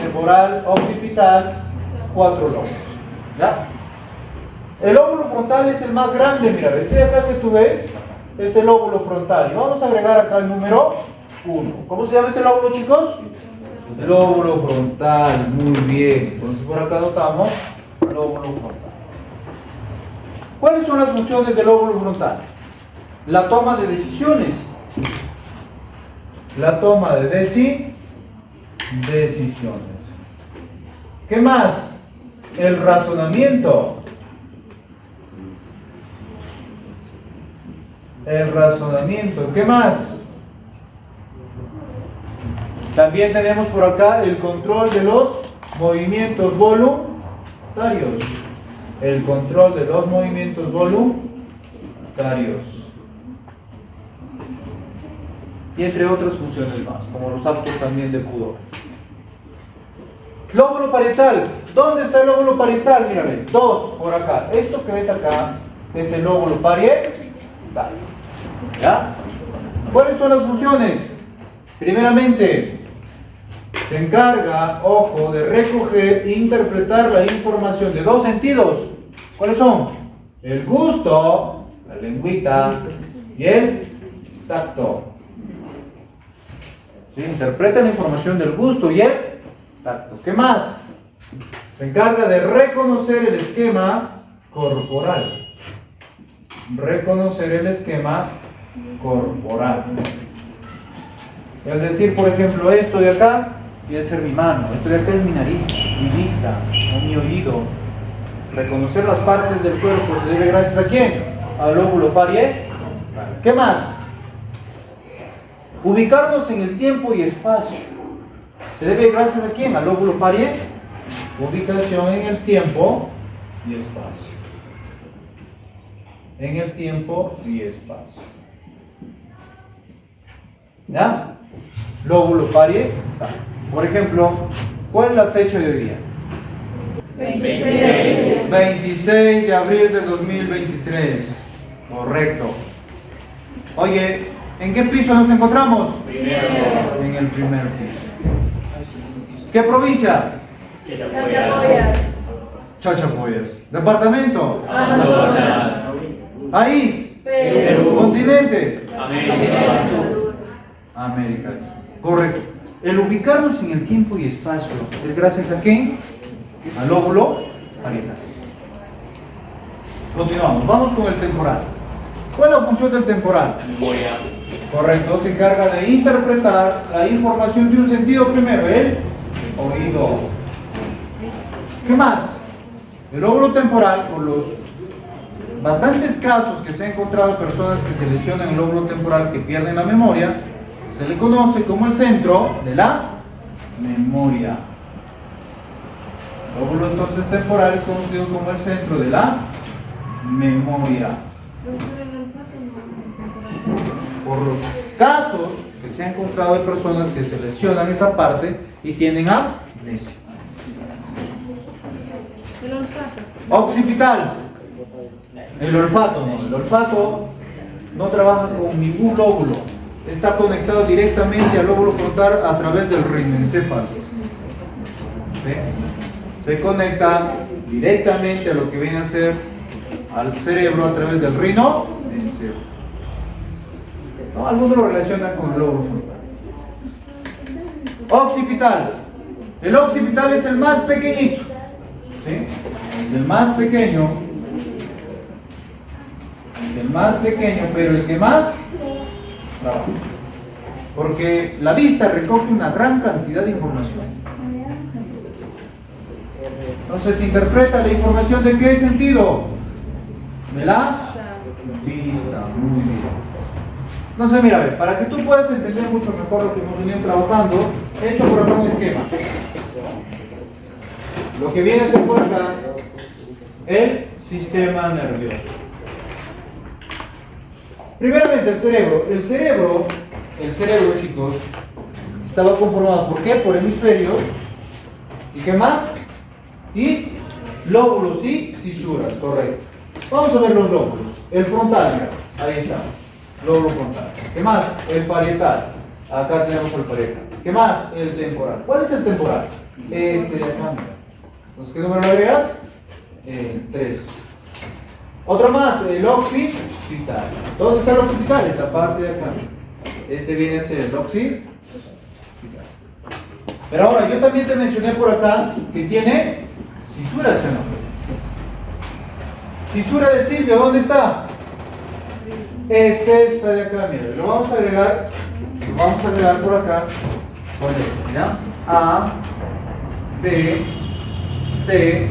Speaker 1: Temporal, occipital, 4 lóbulos, ¿ya? El lóbulo frontal es el más grande, mira, este de acá que tú ves es el lóbulo frontal. Y vamos a agregar acá el número 1. ¿Cómo se llama este lóbulo, chicos? Lóbulo frontal, muy bien. Entonces por acá anotamos lóbulo frontal. ¿Cuáles son las funciones del lóbulo frontal? La toma de decisiones. La toma de decisiones. ¿Qué más? El razonamiento. El razonamiento. ¿Qué más? También tenemos por acá el control de los movimientos voluntarios. El control de los movimientos voluntarios. Y entre otras funciones más, como los actos también de pudor. Lóbulo parietal. ¿Dónde está el lóbulo parietal? Mírame, 2 por acá. Esto que ves acá es el lóbulo parietal. ¿Ya? ¿Cuáles son las funciones? Primeramente, se encarga, ojo, de recoger e interpretar la información de 2 sentidos. ¿Cuáles son? El gusto, la lengüita, y el tacto. ¿Sí? Interpreta la información del gusto y el tacto. ¿Qué más? Se encarga de reconocer el esquema corporal. Reconocer el esquema corporal. Es decir, por ejemplo, esto de acá puede ser mi mano, esto de acá es mi nariz, mi vista, o mi oído. Reconocer las partes del cuerpo se debe gracias a ¿quién? Al lóbulo parietal. ¿Qué más? Ubicarnos en el tiempo y espacio. ¿Se debe gracias a quién? Al lóbulo parietal. Ubicación en el tiempo y espacio. En el tiempo y espacio. ¿Ya? Lóbulo parietal. Por ejemplo, ¿cuál es la fecha de hoy día? 26 de abril de 2023. Correcto. Oye, ¿en qué piso nos encontramos?
Speaker 3: Primero.
Speaker 1: En el primer piso. ¿Qué provincia? Chachapoyas. ¿Departamento?
Speaker 3: Amazonas.
Speaker 1: País.
Speaker 2: Perú.
Speaker 1: Continente.
Speaker 3: América.
Speaker 1: América. Correcto. El ubicarnos en el tiempo y espacio es gracias a quién? Al lóbulo parietal. Continuamos. Vamos con el temporal. ¿Cuál es la función del temporal?
Speaker 3: Memoria.
Speaker 1: Correcto. Se encarga de interpretar la información de un sentido primero, el oído. ¿Qué más? El lóbulo temporal, por los bastantes casos que se han encontrado personas que se lesionan el lóbulo temporal, que pierden la memoria, se le conoce como el centro de la memoria. El lóbulo entonces temporal es conocido como el centro de la memoria. Por los casos que se han encontrado de personas que se lesionan esta parte y tienen amnesia.
Speaker 2: El olfato.
Speaker 1: Occipital. El olfato, no. El olfato no trabaja con ningún lóbulo. Está conectado directamente al lóbulo frontal a través del rinoencéfalo. ¿Sí? Se conecta directamente a lo que viene a ser al cerebro a través del rinoencéfalo. ¿No? Algunos lo relacionan con el lóbulo frontal. Occipital. El occipital es el más pequeñito. ¿Sí? Es el más pequeño. Es el más pequeño, pero el que más trabaja. Porque la vista recoge una gran cantidad de información. Entonces, interpreta la información ¿de qué sentido? De la vista. Muy bien. Entonces, mira, a ver, para que tú puedas entender mucho mejor lo que hemos venido trabajando, he hecho por acá un esquema. Lo que viene a ser por acá, el sistema nervioso. Primeramente, el cerebro. El cerebro, chicos, estaba conformado ¿por qué? Por hemisferios. ¿Y qué más? Y lóbulos y cisuras, correcto. Vamos a ver los lóbulos. El frontal, mira, ahí está. Lóbulo frontal. ¿Qué más? El parietal. Acá tenemos el parietal. ¿Qué más? El temporal. ¿Cuál es el temporal? Este de acá, mira. Entonces, ¿qué número le agregas? 3. Otro más, el occipital. ¿Dónde está el occipital? Esta parte de acá. Este viene a ser el occipital. Pero ahora, yo también te mencioné por acá que tiene cisuras, ¿o no? Cisura de Silvio, ¿dónde está? Es esta de acá, mira. Lo vamos a agregar por acá. Oye, mira. A, B, C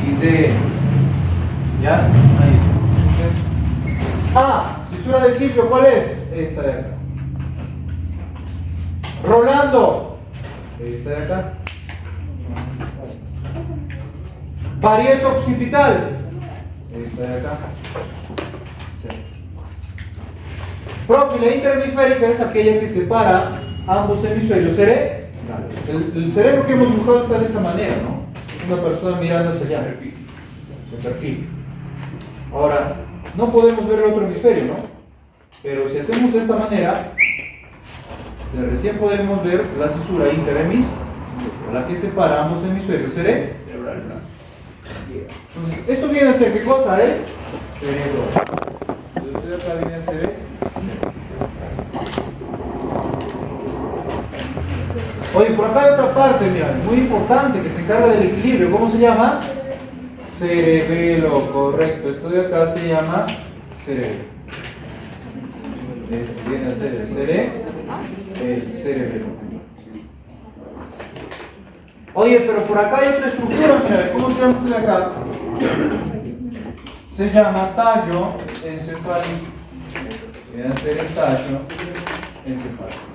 Speaker 1: y D. ¿Ya? Ahí está. Entonces, cisura de Silvio, ¿cuál es? Esta de acá. Rolando, esta de acá. Parieto occipital, esta de acá. Sí. Prófila interhemisférica es aquella que separa ambos hemisferios cerebrales. El cerebro que hemos dibujado está de esta manera, ¿no? Una persona mirando hacia allá, de perfil. Ahora, no podemos ver el otro hemisferio, ¿no? Pero si hacemos de esta manera, de recién podemos ver la cisura interhemisférica, la que separa ambos hemisferios cerebrales. Entonces, esto viene a ser ¿qué cosa, cerebro. Entonces, acá viene a ser Oye, por acá hay otra parte, mira, muy importante, que se encarga del equilibrio. ¿Cómo se llama? Cerebelo, correcto. Esto de acá se llama cerebelo. Este viene a ser el cerebelo. Oye, pero por acá hay otra estructura, mira, ¿cómo se llama esto de acá? Se llama tallo encefálico. Viene a ser el tallo encefálico.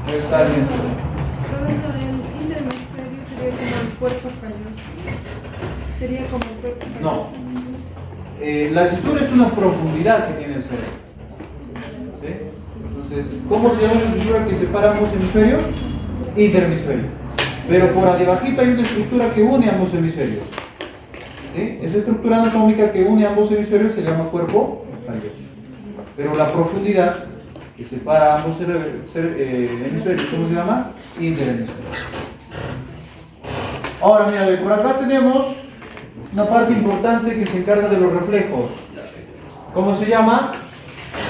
Speaker 1: El tallo encefálico.
Speaker 2: Profesor, el interhemisferio sería como el cuerpo calloso. Sería como el cuerpo calloso.
Speaker 1: No. La cisura es una profundidad que tiene el cerebro. ¿Sí? Entonces, ¿cómo se llama esa cisura que separa ambos hemisferios? Interhemisferio. Pero por adebajito hay una estructura que une ambos hemisferios. ¿Sí? Esa estructura anatómica que une ambos hemisferios se llama cuerpo calloso. Pero la profundidad que separa ambos hemisferios, ¿cómo se llama? Interhemisferio. Ahora, mira, por acá tenemos una parte importante que se encarga de los reflejos. ¿Cómo se llama?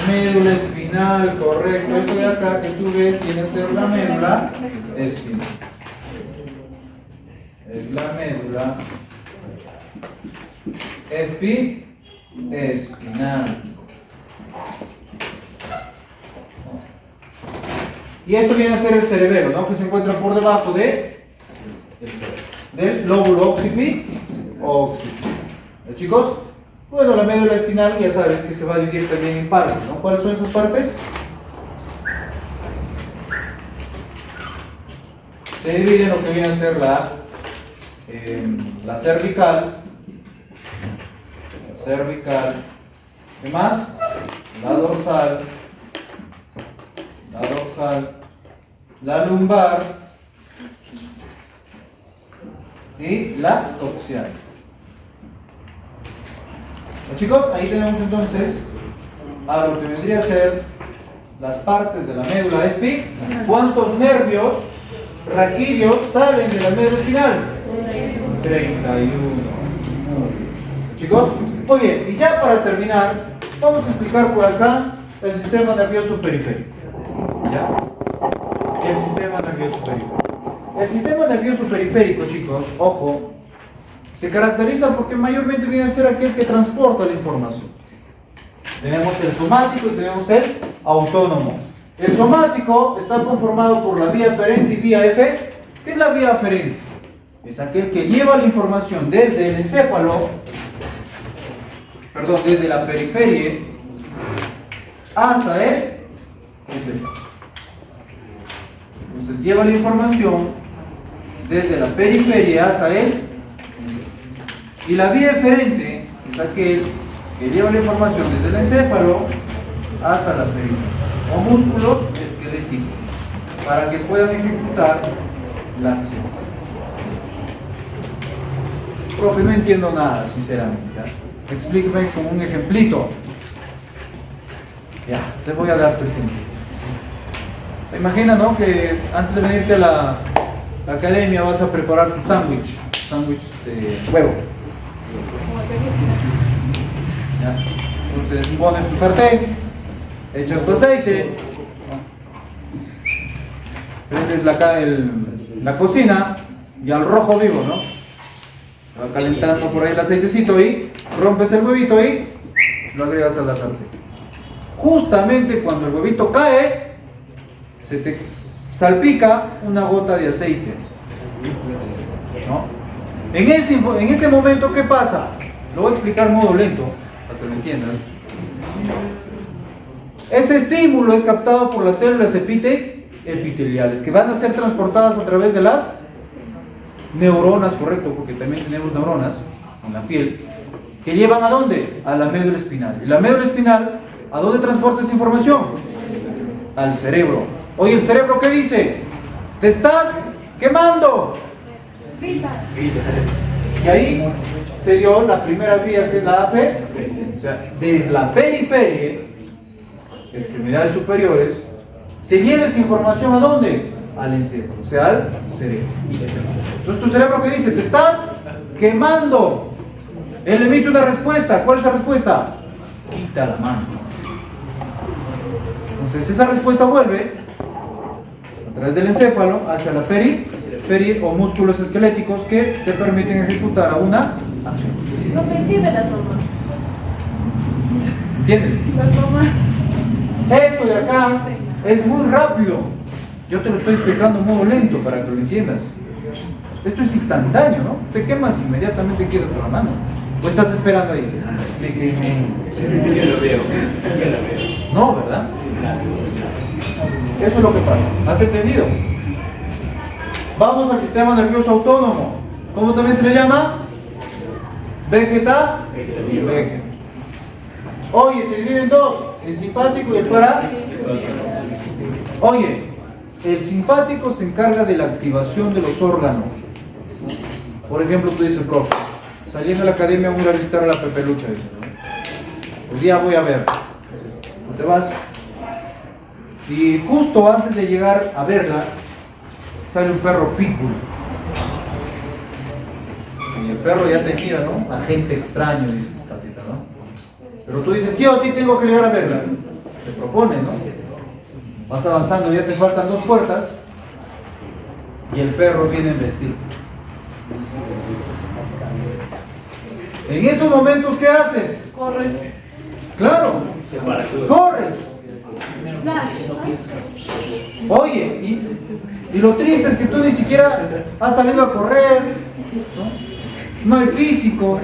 Speaker 1: Médula espinal, correcto. Esto de acá que tú ves tiene que ser la médula espinal. Es la médula espinal. Y esto viene a ser el cerebelo, ¿no? Que se encuentra por debajo del lóbulo occipital. Chicos, bueno, la médula espinal ya sabes que se va a dividir también en partes, ¿no? ¿Cuáles son esas partes? Se divide en lo que viene a ser la cervical, ¿qué más? La dorsal, la lumbar y la coxial. Chicos, ahí tenemos entonces a lo que vendría a ser las partes de la médula espinal. ¿Cuántos nervios raquídeos salen de la médula espinal? 31. Chicos, muy bien. Y ya para terminar, vamos a explicar por acá el sistema nervioso periférico. ¿Ya? El sistema nervioso periférico. El sistema nervioso periférico, chicos, ojo, se caracteriza porque mayormente viene a ser aquel que transporta la información. Tenemos el somático y tenemos el autónomo. El somático está conformado por la vía aferente y vía efe. ¿Qué es la vía aferente? Es aquel que lleva la información desde el encéfalo, desde la periferia hasta el encéfalo. Entonces lleva la información desde la periferia hasta el encéfalo. Y la vía eferente es aquel que lleva la información desde el encéfalo hasta la periferia, o músculos esqueléticos, para que puedan ejecutar la acción. Profe, no entiendo nada, sinceramente. ¿Ya? Explíqueme con un ejemplito. Ya, te voy a dar tu ejemplo. Imagina, ¿no?, que antes de venirte a la academia vas a preparar tu sándwich de huevo. ¿Ya? Entonces pones tu sartén, echas tu aceite, prendes la cocina y al rojo vivo, ¿no? Va calentando por ahí el aceitecito y rompes el huevito y lo agregas a la sartén. Justamente cuando el huevito cae, se te salpica una gota de aceite, ¿no? En ese momento, ¿qué pasa? Lo voy a explicar en modo lento, para que lo entiendas. Ese estímulo es captado por las células epiteliales, que van a ser transportadas a través de las neuronas, correcto, porque también tenemos neuronas en la piel, que llevan ¿a dónde? A la médula espinal. Y la médula espinal, ¿a dónde transporta esa información? Al cerebro. Oye, ¿el cerebro qué dice? ¡Te estás quemando! Y ahí se dio la primera vía, que es la AFE, o sea, desde la periferia, extremidades superiores, se lleva esa información ¿a dónde? Al encéfalo, o sea, al cerebro. Entonces tu cerebro ¿qué dice? Te estás quemando. Él emite una respuesta. ¿Cuál es esa respuesta? Quita la mano. Entonces esa respuesta vuelve a través del encéfalo hacia la periferia o músculos esqueléticos que te permiten ejecutar una acción.
Speaker 2: Entiende la soma.
Speaker 1: ¿Entiendes?
Speaker 2: La soma.
Speaker 1: Esto de acá es muy rápido. Yo te lo estoy explicando en modo lento para que lo entiendas. Esto es instantáneo, ¿no? Te quemas inmediatamente, quedas con la mano. ¿O estás esperando ahí?
Speaker 3: Yo lo veo.
Speaker 1: No, ¿verdad? Eso es lo que pasa. ¿Has entendido? Vamos al sistema nervioso autónomo. ¿Cómo también se le llama? Vegetativo. Oye, se divide en dos, el simpático y el para. Oye, el simpático se encarga de la activación de los órganos. Por ejemplo, tú dices, profe, saliendo de la academia voy a visitar a la Pepelucha, dice, ¿no? Hoy día voy a ver. ¿No te vas? Y justo antes de llegar a verla, sale un perro pitbull. Y el perro ya te mira, ¿no? Agente extraño, dice Tatita, ¿no? Pero tú dices, sí o sí tengo que llegar a verla. Te propones, ¿no? Vas avanzando, ya te faltan 2 puertas y el perro viene a embestir. En esos momentos, ¿qué haces?
Speaker 2: Corre.
Speaker 1: Claro, corres. Oye, y lo triste es que tú ni siquiera has salido a correr, no hay físico,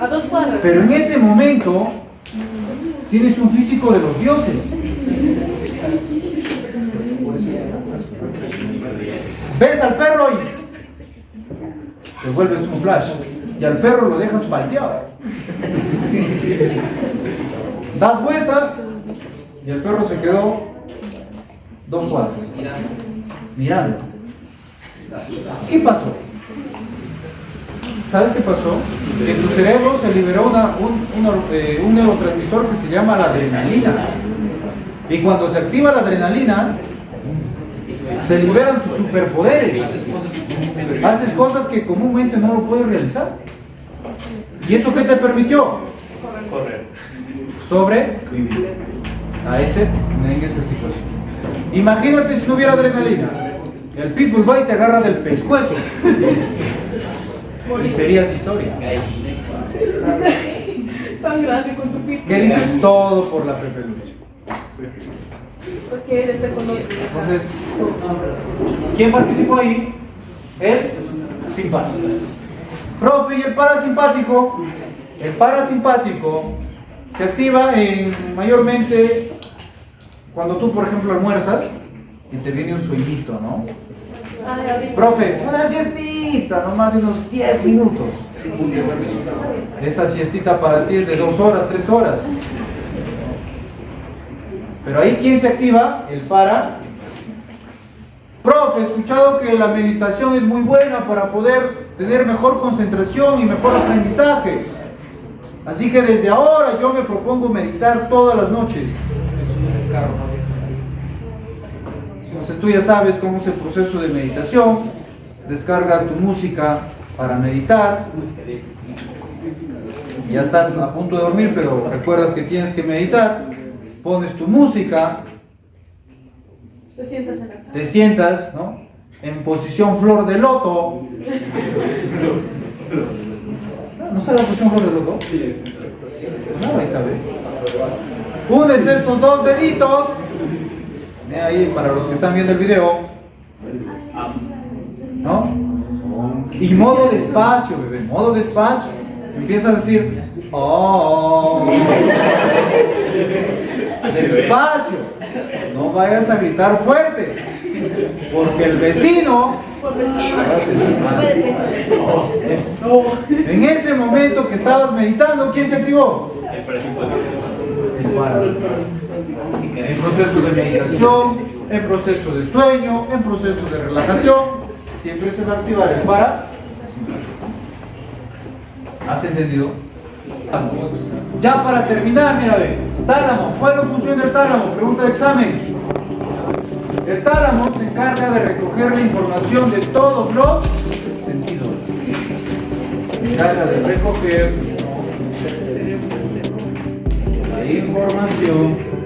Speaker 2: A 2 cuadras.
Speaker 1: pero en ese momento tienes un físico de los dioses. Ves al perro y te vuelves un flash, y al perro lo dejas palteado. Das vuelta y el perro se quedó 2 cuadras mirando. ¿Qué pasó? ¿Sabes qué pasó? En tu cerebro se liberó un neurotransmisor que se llama la adrenalina. Y cuando se activa la adrenalina, se liberan tus superpoderes. Haces cosas que comúnmente no lo puedes realizar. ¿Y eso qué te permitió?
Speaker 3: Correr.
Speaker 1: Sobrevivir en esa situación. Imagínate si no hubiera adrenalina. El pitbull va y te agarra del pescuezo. y serías historia.
Speaker 2: Tan grande con tu pico.
Speaker 1: ¿Qué dices? Todo por la Pepe Lucha.
Speaker 2: Porque eres de color.
Speaker 1: Entonces, ¿quién participó ahí? El simpático. Profe, ¿y el parasimpático? El parasimpático se activa mayormente cuando tú, por ejemplo, almuerzas y te viene un sueñito, ¿no? Profe, una siestita, nomás de unos 10 minutos. Esa siestita para ti es de 2 horas, 3 horas. Pero ahí, ¿quién se activa? El para. Profe, he escuchado que la meditación es muy buena para poder tener mejor concentración y mejor aprendizaje. Así que desde ahora yo me propongo meditar todas las noches. Entonces tú ya sabes cómo es el proceso de meditación. Descargas tu música para meditar. Ya estás a punto de dormir, pero recuerdas que tienes que meditar. Pones tu música. Te sientas, ¿no? En posición flor de loto. ¿No sabe la posición flor de loto? No, ahí está, ¿ves? Unes estos dos deditos. Ahí, para los que están viendo el video. ¿No? Y modo despacio, bebé, modo despacio. Empiezas a decir, oh. Despacio. No vayas a gritar fuerte. Porque el vecino. En ese momento que estabas meditando, ¿quién se activó? El parasimpático. En proceso de meditación, en proceso de sueño, en proceso de relajación, siempre se va a activar el parasimpático. ¿Has entendido? Ya para terminar, mira, ve, tálamo. ¿Cuál es la función del tálamo? Pregunta de examen. El tálamo se encarga de recoger la información de todos los sentidos. Se encarga de recoger la información de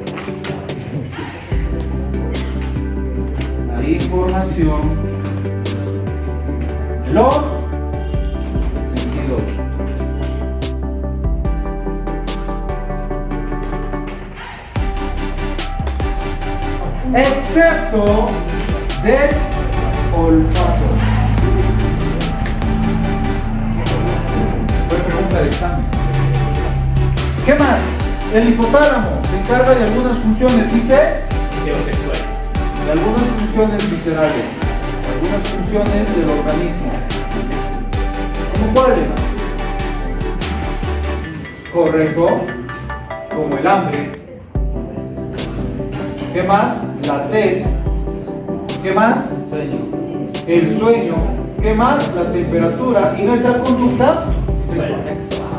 Speaker 1: los sentidos. Excepto del olfato. Fue pregunta de examen. ¿Qué más? El hipotálamo se encarga de algunas funciones, dice, de algunas funciones viscerales, de algunas funciones del organismo. ¿Cómo cuáles? Correcto, como el hambre. ¿Qué más? La sed. ¿Qué más? El sueño. ¿Qué más? La temperatura. ¿Y nuestra conducta? Sexual.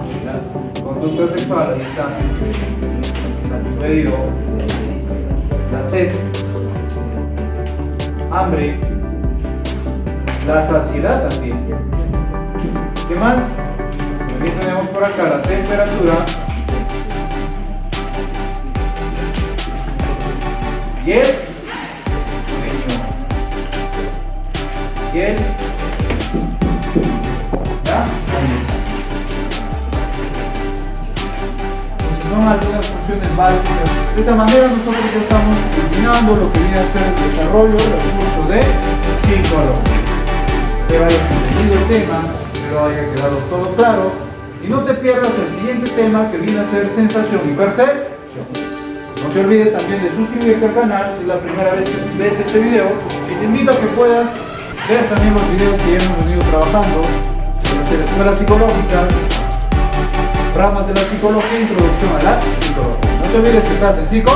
Speaker 1: Conducta sexual, ahí está. Pedido. La sed. Hambre. La saciedad también. ¿Qué más? También tenemos por acá la temperatura. Y el sueño. Y el... ¿Ya? Ahí está. Entonces son algunas funciones básicas. De esta manera nosotros ya estamos terminando lo que viene a ser el desarrollo del curso de psicología. Espero hayas entendido el tema, espero haya quedado todo claro. Y no te pierdas el siguiente tema que viene a ser sensación y percepción. No te olvides también de suscribirte al canal si es la primera vez que ves este video, y te invito a que puedas ver también los videos que ya hemos venido trabajando en las escuelas psicológicas, ramas de la psicología e introducción a la psicología. No te olvides que estás en Psico